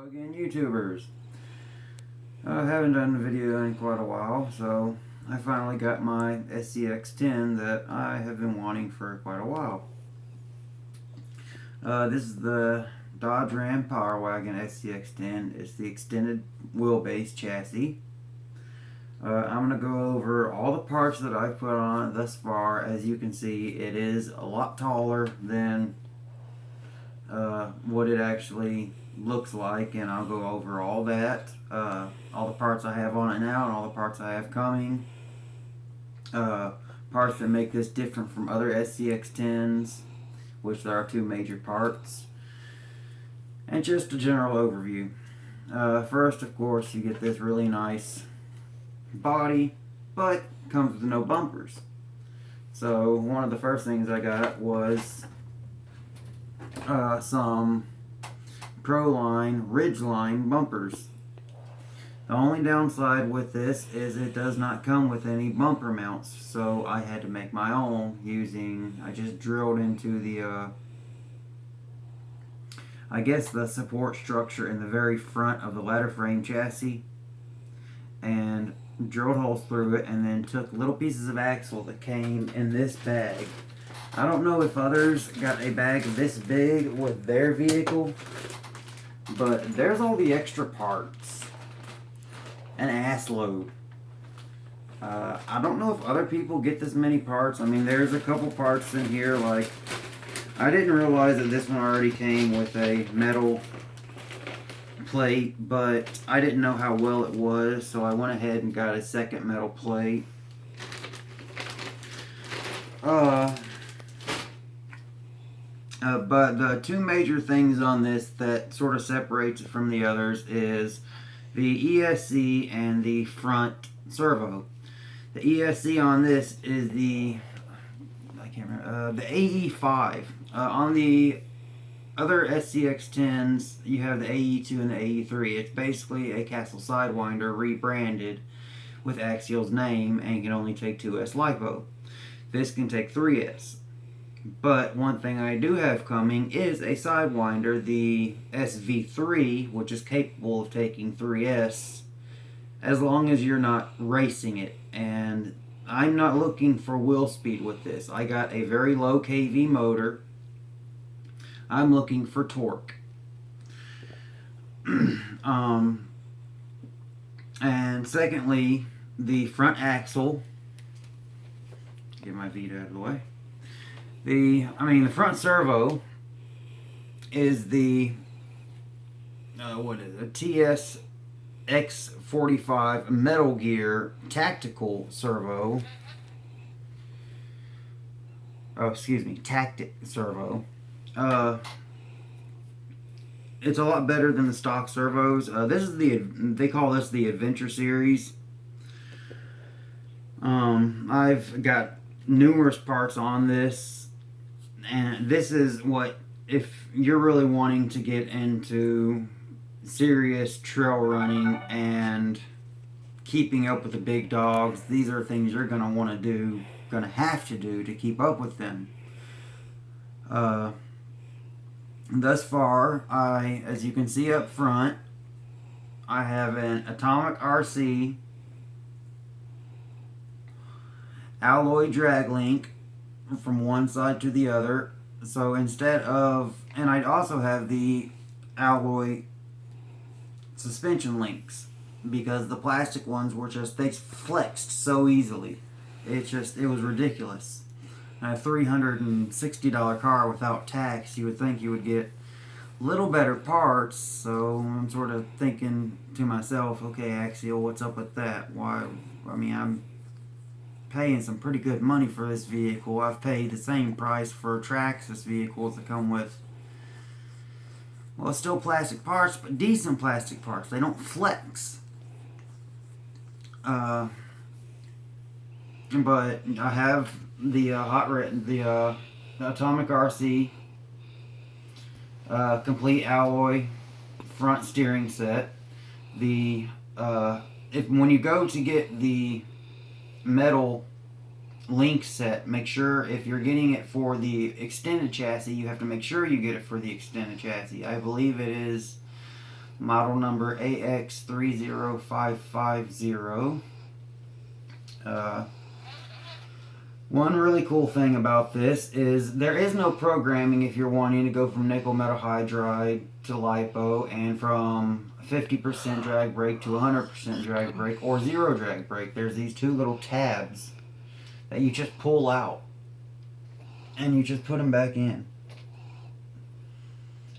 Hello again, YouTubers. I haven't done a video in quite a while, so I finally got my scx10 that I have been wanting for quite a while. This is the Dodge Ram Power Wagon scx10. It's the extended wheelbase chassis. I'm going to go over all the parts that I've put on it thus far. As you can see, it is a lot taller than what it actually looks like, and I'll go over all that, all the parts I have on it now and all the parts I have coming, parts that make this different from other scx10s, which there are two major parts, and just a general overview. First, of course, you get this really nice body, but comes with no bumpers. So one of the first things I got was some Proline Ridgeline bumpers. The only downside with this is it does not come with any bumper mounts, so I had to make my own I just drilled into the I guess the support structure in the very front of the ladder frame chassis, and drilled holes through it, and then took little pieces of axle that came in this bag. I don't know if others got a bag this big with their vehicle, but there's all the extra parts. An ass load. I don't know if other people get this many parts. I mean, there's a couple parts in here, like, I didn't realize that this one already came with a metal plate, but I didn't know how well it was, so I went ahead and got a second metal plate. But the two major things on this that sort of separates it from the others is the ESC and the front servo. The ESC on this is the, I can't remember, the AE5. On the other SCX10s, you have the AE2 and the AE3. It's basically a Castle Sidewinder rebranded with Axial's name and can only take 2S lipo. This can take 3S. But one thing I do have coming is a Sidewinder, the SV3, which is capable of taking 3S as long as you're not racing it. And I'm not looking for wheel speed with this. I got a very low kV motor. I'm looking for torque. And secondly, the front axle. Get my feet out of the way. The front servo is the what is it? A TSX45 Metal Gear tactical servo. Oh, excuse me, tactic servo. It's a lot better than the stock servos. This is they call this the Adventure Series. I've got numerous parts on this. And this is what, if you're really wanting to get into serious trail running and keeping up with the big dogs, these are things you're going to want to do, going to have to do to keep up with them. Thus far, as you can see up front, I have an Atomik RC alloy drag link from one side to the other. So instead of, and I also have the alloy suspension links, because the plastic ones were just, they flexed so easily. It was ridiculous. A $360 car without tax, you would think you would get little better parts. So I'm sort of thinking to myself, okay, Axial, what's up with that? Why? I mean, I'm paying some pretty good money for this vehicle. I've paid the same price for Traxxas vehicles that come with, well, still plastic parts, but decent plastic parts. They don't flex. But I have the the Atomik RC complete alloy front steering set. When you go to get the metal link set, make sure if you're getting it for the extended chassis, you have to make sure you get it for the extended chassis. I believe it is model number AX30550. One really cool thing about this is there is no programming if you're wanting to go from nickel metal hydride to lipo, and from 50% drag brake to 100% drag brake or zero drag brake. There's these two little tabs that you just pull out and you just put them back in,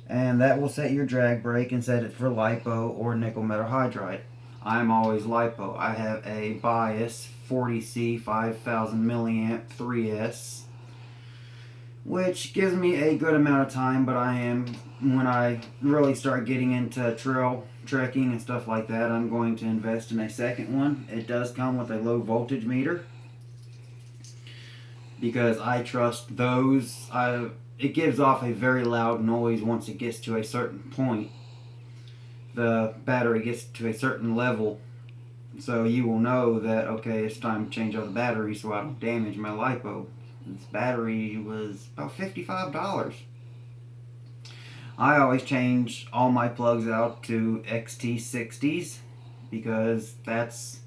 and that will set your drag brake and set it for lipo or nickel metal hydride. I'm always lipo. I have a bias 40C 5000 milliamp 3S, which gives me a good amount of time, but when I really start getting into trail trekking and stuff like that, I'm going to invest in a second one. It does come with a low voltage meter because I trust those. It gives off a very loud noise once it gets to a certain point. The battery gets to a certain level, so you will know that, okay, it's time to change out the battery so I don't damage my lipo. This battery was about $55. I always change all my plugs out to XT60s because that's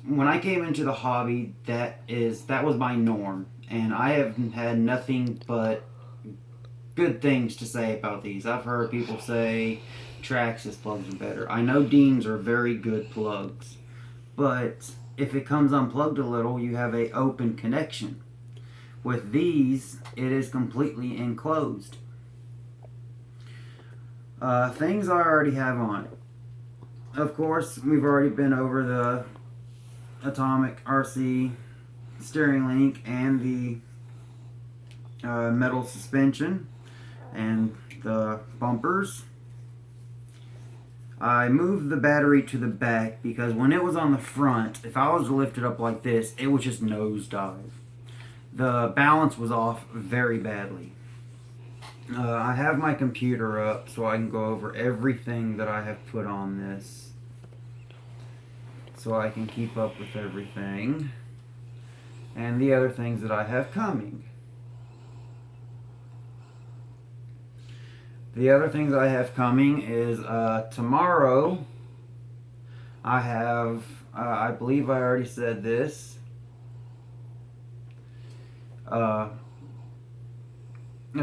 when I came into the hobby, that was my norm, and I have had nothing but good things to say about these. I've heard people say Traxxas plugs are better. I know Dean's are very good plugs, but if it comes unplugged a little, you have a open connection. With these, it is completely enclosed. Things I already have on it. Of course, we've already been over the Atomik RC steering link and the metal suspension and the bumpers. I moved the battery to the back because when it was on the front, if I was to lift it up like this, it would just nosedive. The balance was off very badly. I have my computer up so I can go over everything that I have put on this, so I can keep up with everything and the other things that I have coming. The other things I have coming is tomorrow I have, I believe I already said this,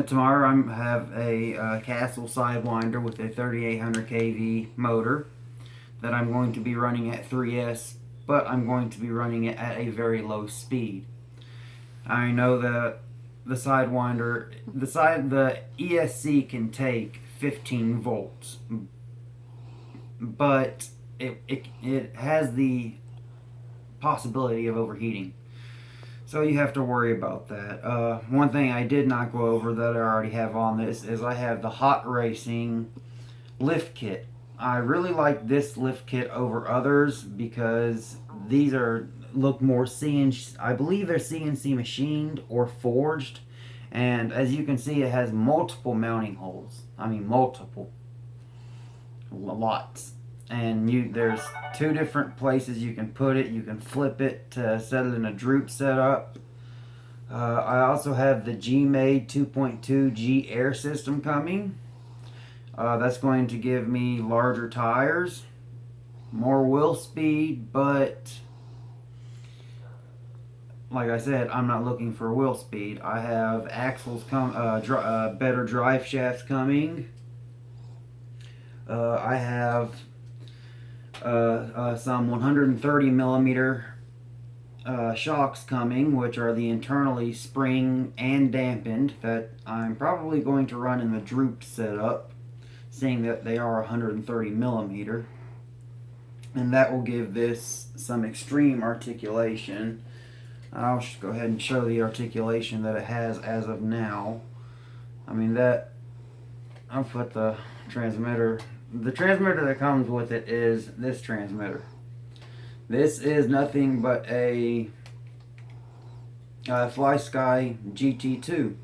tomorrow I have a Castle Sidewinder with a 3800 kV motor that I'm going to be running at 3S, but I'm going to be running it at a very low speed. I know that the Sidewinder, the ESC can take 15 volts, but it has the possibility of overheating. So you have to worry about that. One thing I did not go over that I already have on this is I have the Hot Racing lift kit. I really like this lift kit over others because these look more CNC. I believe they're CNC machined or forged, and as you can see, it has multiple mounting holes. I mean, multiple, lots. And there's two different places you can put it. You can flip it to set it in a droop setup. I also have the G-Made 2.2 G air system coming. That's going to give me larger tires, more wheel speed, but like I said, I'm not looking for wheel speed. I have Axials better drive shafts coming. I have some 130 millimeter shocks coming, which are the internally spring and dampened, that I'm probably going to run in the droop setup, seeing that they are 130 millimeter, and that will give this some extreme articulation. I'll just go ahead and show the articulation that it has as of now. I mean, I'll put the transmitter that comes with it is this transmitter. This is nothing but a FlySky GT2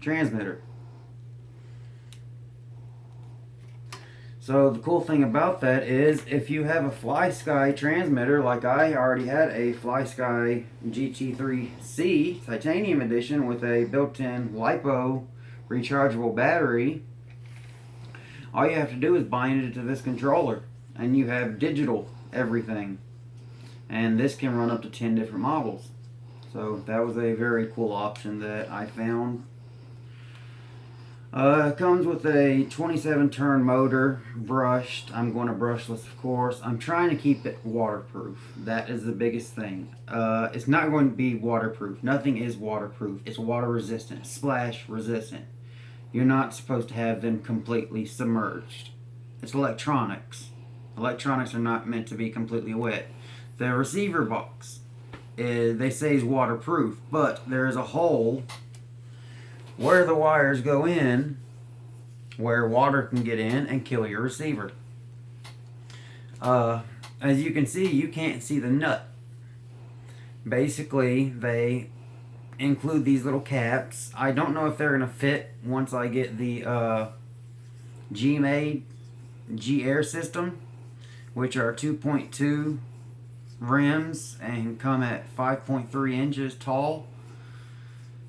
transmitter. So the cool thing about that is if you have a FlySky transmitter, like I already had a FlySky GT3C titanium edition with a built-in lipo rechargeable battery, All you have to do is bind it to this controller, and you have digital everything. And this can run up to 10 different models. So that was a very cool option that I found. It comes with a 27 turn motor, brushed. I'm going to brushless, of course. I'm trying to keep it waterproof. That is the biggest thing. It's not going to be waterproof. Nothing is waterproof. It's water resistant, splash resistant. You're not supposed to have them completely submerged. It's electronics. Electronics are not meant to be completely wet. The receiver box, they say is waterproof, but there is a hole where the wires go in, where water can get in and kill your receiver. As you can see, you can't see the nut. Basically, they include these little caps. I don't know if they're going to fit once I get the G-Made G-Air system, which are 2.2 rims and come at 5.3 inches tall.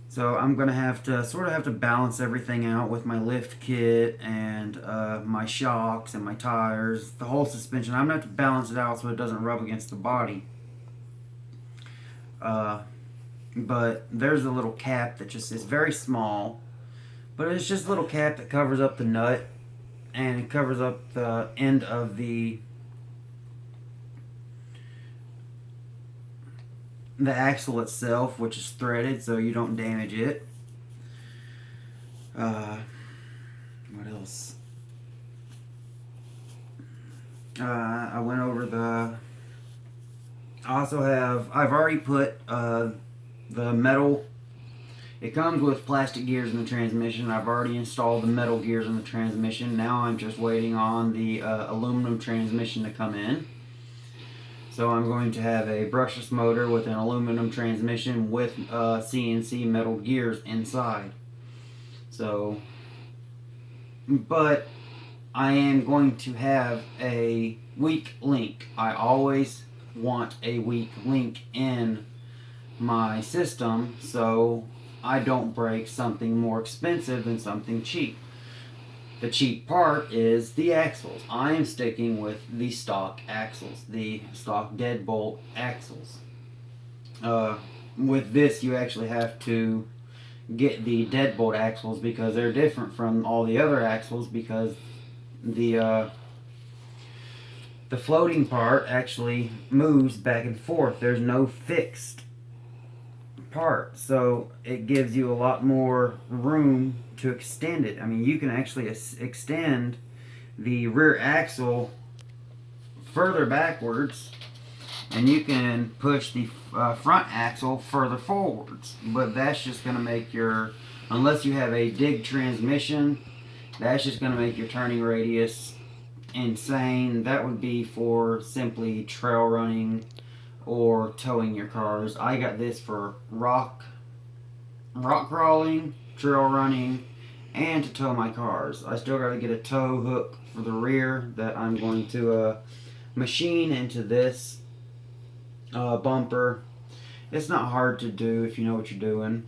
So I'm going to have to balance everything out with my lift kit and my shocks and my tires, the whole suspension. I'm going to have to balance it out so it doesn't rub against the body. But there's a little cap that just is very small, but it's just a little cap that covers up the nut and it covers up the end of the axle itself, which is threaded, so you don't damage it. What else? I went over I've already put the metal. It comes with plastic gears in the transmission. I've already installed the metal gears in the transmission. Now I'm just waiting on the aluminum transmission to come in. So I'm going to have a brushless motor with an aluminum transmission with CNC metal gears inside. So, but I am going to have a weak link. I always want a weak link in my system so I don't break something more expensive than something cheap. The cheap part is the axles. I am sticking with the stock axles, the stock deadbolt axles. With this, you actually have to get the deadbolt axles because they're different from all the other axles, because the floating part actually moves back and forth. There's no fixed part, so it gives you a lot more room to extend it. I mean, you can actually extend the rear axle further backwards, and you can push the front axle further forwards. But that's just going to make unless you have a dig transmission, that's just going to make your turning radius insane. That would be for simply trail running or towing your cars. I got this for rock crawling, trail running, and to tow my cars. I still got to get a tow hook for the rear that I'm going to machine into this bumper. It's not hard to do if you know what you're doing.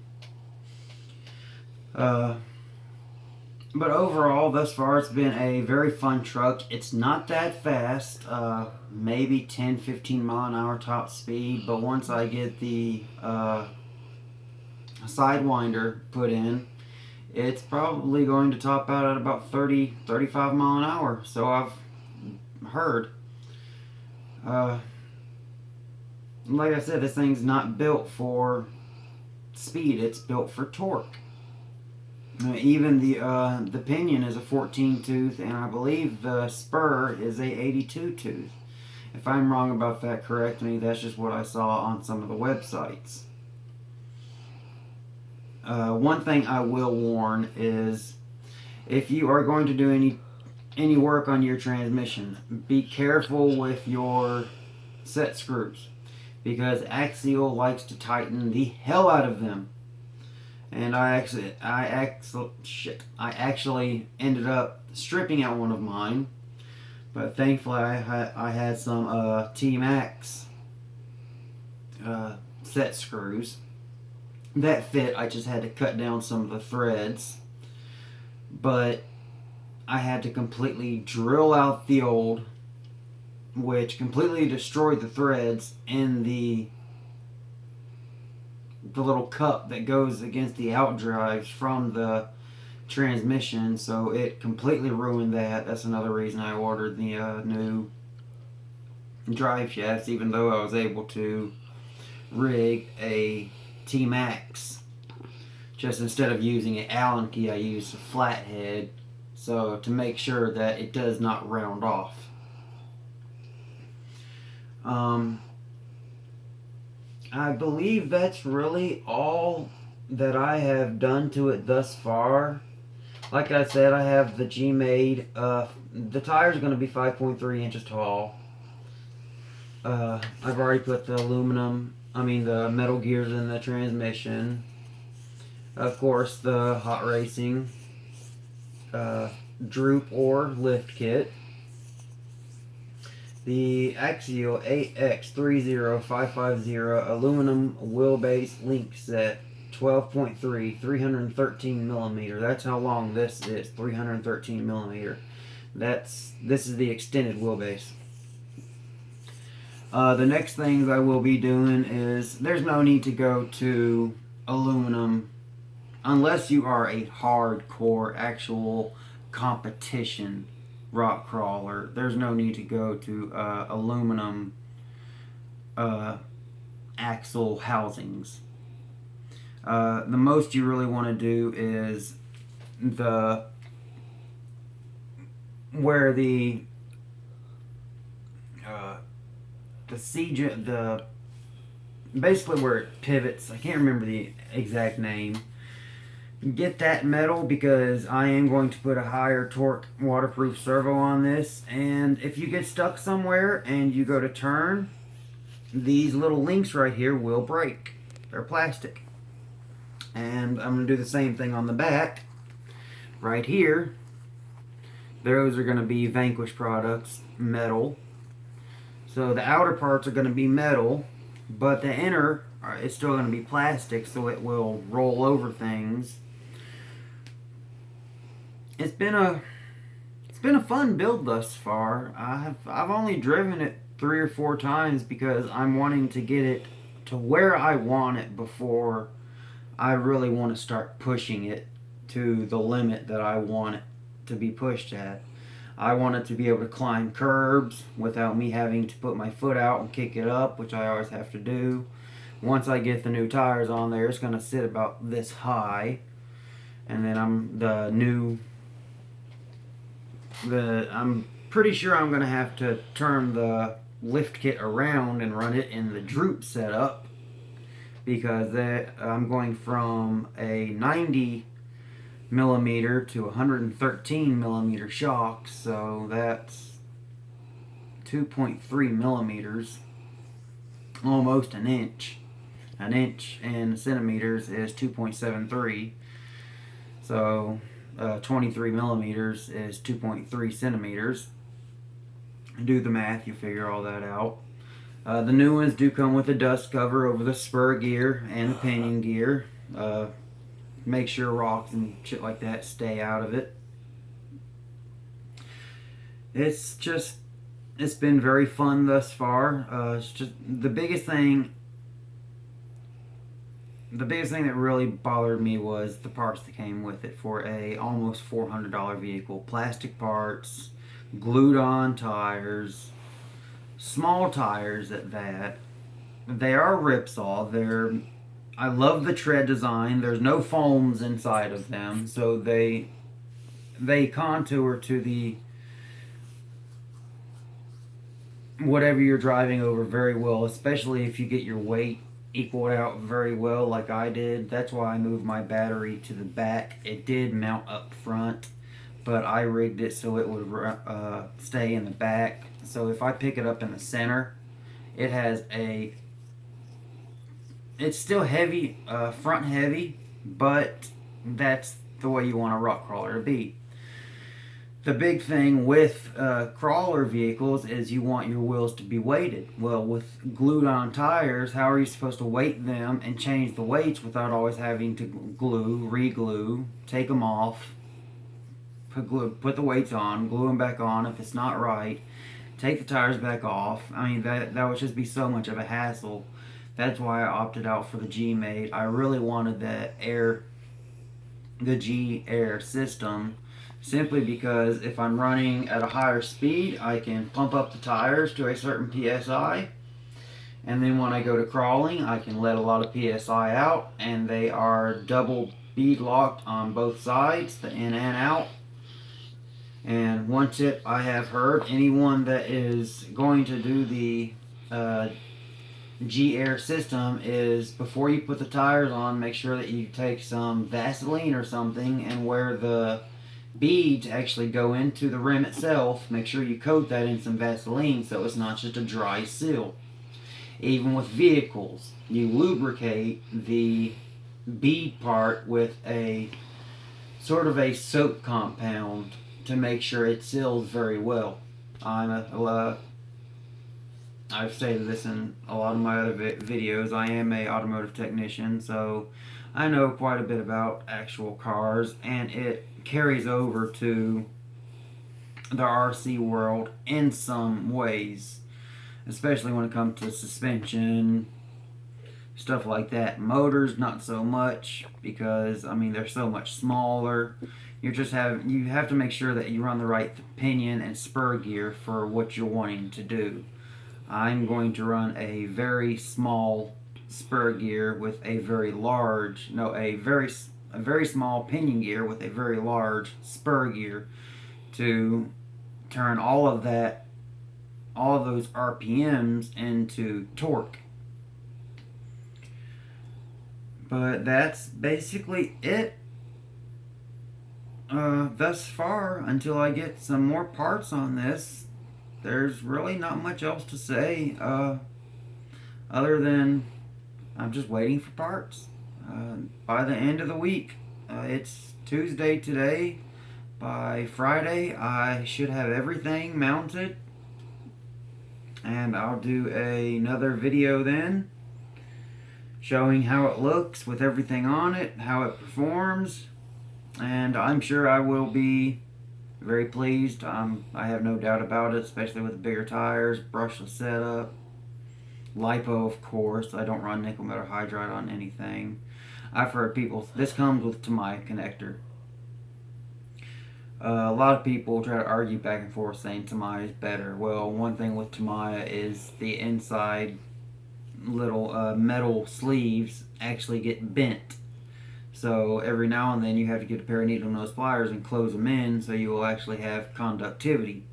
But overall, thus far, it's been a very fun truck. It's not that fast, maybe 10-15 mile an hour top speed, but once I get the Sidewinder put in, it's probably going to top out at about 30-35 mile an hour, so I've heard. Like I said, this thing's not built for speed, it's built for torque. Even the pinion is a 14 tooth, and I believe the spur is a 82 tooth. If I'm wrong about that, correct me. That's just what I saw on some of the websites. One thing I will warn is, if you are going to do any work on your transmission, be careful with your set screws, because Axial likes to tighten the hell out of them. And I actually ended up stripping out one of mine, but thankfully I had some T-Max set screws that fit. I just had to cut down some of the threads, but I had to completely drill out the old, which completely destroyed the threads in the little cup that goes against the outdrives from the transmission, so it completely ruined that. That's another reason I ordered the new drive shafts, even though I was able to rig a T-Max. Just instead of using an Allen key, I used a flathead, so to make sure that it does not round off. I believe that's really all that I have done to it thus far. Like I said, I have the G-Made. The tires are going to be 5.3 inches tall. I've already put the the metal gears in the transmission. Of course, the hot racing droop or lift kit. The Axial AX30550 aluminum wheelbase link set, 12.3, 313 millimeter. That's how long this is, 313 millimeter. This is the extended wheelbase. The next things I will be doing is, there's no need to go to aluminum unless you are a hardcore actual competition rock crawler. There's no need to go to aluminum axle housings. The most you really want to do is where the basically where it pivots. I can't remember the exact name. Get that metal, because I am going to put a higher torque waterproof servo on this, and if you get stuck somewhere and you go to turn, these little links right here will break. They're plastic. And I'm going to do the same thing on the back right here. Those are going to be Vanquish products, metal. So the outer parts are going to be metal, but the inner is still going to be plastic, so it will roll over things. It's been a fun build thus far. I've only driven it 3 or 4 times because I'm wanting to get it to where I want it before I really want to start pushing it to the limit that I want it to be pushed at. I want it to be able to climb curbs without me having to put my foot out and kick it up, which I always have to do. Once I get the new tires on there, it's going to sit about this high. And then I'm pretty sure I'm going to have to turn the lift kit around and run it in the droop setup, because I'm going from a 90 millimeter to 113 millimeter shocks, so that's 2.3 millimeters, almost an inch. An inch in centimeters is 2.73, so 23 millimeters is 2.3 centimeters. Do the math, you figure all that out. The new ones do come with a dust cover over the spur gear and the pinion gear. Make sure rocks and shit like that stay out of it. It's been very fun thus far. It's just the biggest thing that really bothered me was the parts that came with it for a almost $400 vehicle. Plastic parts, glued on tires, small tires at that. They are Ripsaw. I love the tread design. There's no foams inside of them, so they contour to the whatever you're driving over very well, especially if you get your weight equaled out very well like I did. That's why I moved my battery to the back. It did mount up front, but I rigged it so it would stay in the back. So if I pick it up in the center, it's still heavy, front heavy, but that's the way you want a rock crawler to be. The big thing with crawler vehicles is you want your wheels to be weighted. Well, with glued on tires, how are you supposed to weight them and change the weights without always having to glue, re-glue, take them off? put the weights on, glue them back on if it's not right, take the tires back off. I mean, that would just be so much of a hassle. That's why I opted out for the G-Mate. I really wanted the G-Air system, simply because if I'm running at a higher speed, I can pump up the tires to a certain PSI, and then when I go to crawling, I can let a lot of PSI out, and they are double bead locked on both sides, the in and out. And one tip I have heard, anyone that is going to do the G-Air system, is before you put the tires on, make sure that you take some Vaseline or something, and where the beads actually go into the rim itself, make sure you coat that in some Vaseline so it's not just a dry seal. Even with vehicles, you lubricate the bead part with a sort of a soap compound to make sure it seals very well. I've stated this in a lot of my other videos. I am a automotive technician, so I know quite a bit about actual cars, and it carries over to the RC world in some ways, especially when it comes to suspension, stuff like that. Motors, not so much, because I mean they're so much smaller. You have to make sure that you run the right pinion and spur gear for what you're wanting to do. I'm going to run a very small spur gear with a very small pinion gear with a very large spur gear to turn all of those RPMs into torque. But that's basically it thus far. Until I get some more parts on this, there's really not much else to say other than I'm just waiting for parts. By the end of the week, it's Tuesday today. By Friday, I should have everything mounted, and I'll do another video then showing how it looks with everything on it, how it performs, and I'm sure I will be very pleased. I have no doubt about it, especially with the bigger tires, brushless setup, lipo, of course. I don't run nickel metal hydride on anything. I've heard people, this comes with Tamiya connector. A lot of people try to argue back and forth saying Tamiya is better. Well, one thing with Tamiya is the inside little metal sleeves actually get bent. So every now and then you have to get a pair of needle nose pliers and close them in so you will actually have conductivity.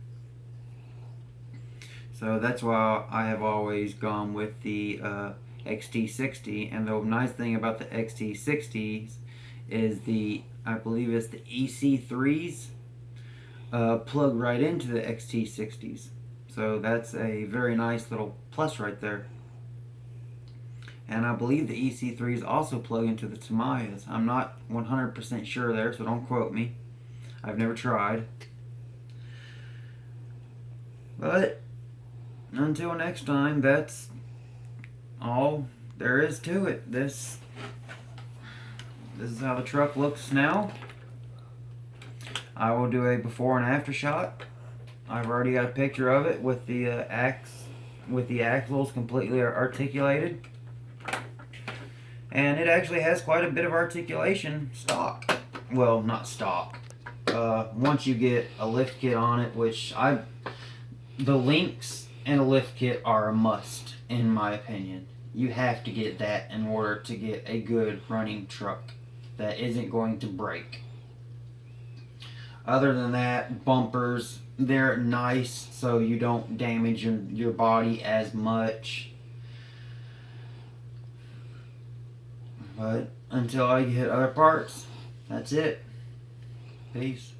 So that's why I have always gone with the XT60. And the nice thing about the XT60s is I believe it's the EC3s plug right into the XT60s. So that's a very nice little plus right there. And I believe the EC3s also plug into the Tamiyas. I'm not 100% sure there, so don't quote me. I've never tried. But until next time, that's all there is to it. This is how the truck looks now. I will do a before and after shot. I've already got a picture of it with the axles completely articulated. And it actually has quite a bit of articulation stock. Well, not stock. Once you get a lift kit on it, the links and a lift kit are a must, in my opinion. You have to get that in order to get a good running truck that isn't going to break. Other than that, bumpers, they're nice so you don't damage your body as much. But until I get other parts, that's it. Peace.